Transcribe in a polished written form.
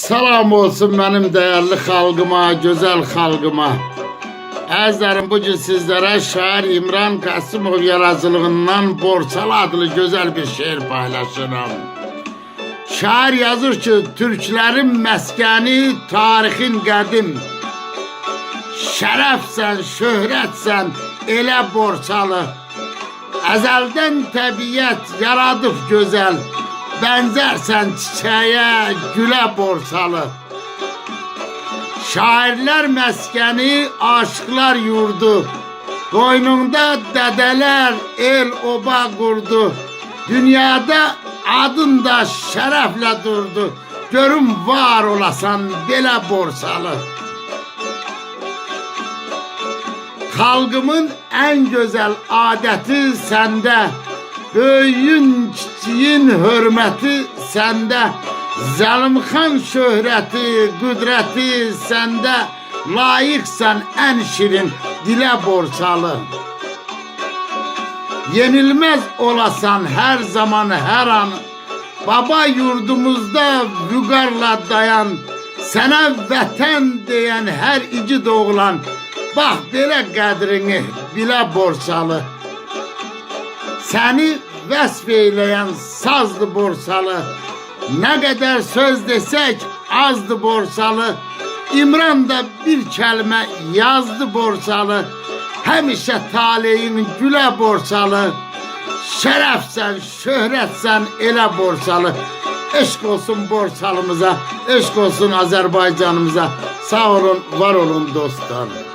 Salam olsun benim değerli halkıma, güzel halkıma. Əzizlərim, bugün sizlere şair İmran Qasımov yaradıcılığından Borçalı adlı güzel bir şiir paylaşıram. Şair yazır ki, Türklerin məskəni, tarixin qədim. Şərəfsən, şöhrətsən, elə Borçalı. Əzəldən təbiət yaradıb gözəl. Benzersen çiçeğe, güle Borçalı. Şairler meskeni, aşıklar yurdu. Koynunda dedeler el oba kurdu. Dünyada adın da şerefle durdu. Görüm var olasan belə Borçalı. Halkımın en güzel adeti sende. Böyüyün kiçiyin hürmeti sende. Zəlimxan şöhrəti, qüdrəti sende. Layıqsan en şirin dilə Borçalı. Yenilmez olasan her zaman her an. Baba yurdumuzda vüqarla dayan. Sənə vətən deyən her igid oğlan. Bax belə qədrini bilə Borçalı. Seni vəsf eyleyen sazdı Borçalı. Ne kadar söz desek azdı Borçalı. İmran da bir kelime yazdı Borçalı. Həmişə taleyin gülə Borçalı. Şərəfsən, şöhrətsən elə Borçalı. Eşq olsun Borçalımıza, eşq olsun Azərbaycanımıza. Sağ olun, var olun dostlar.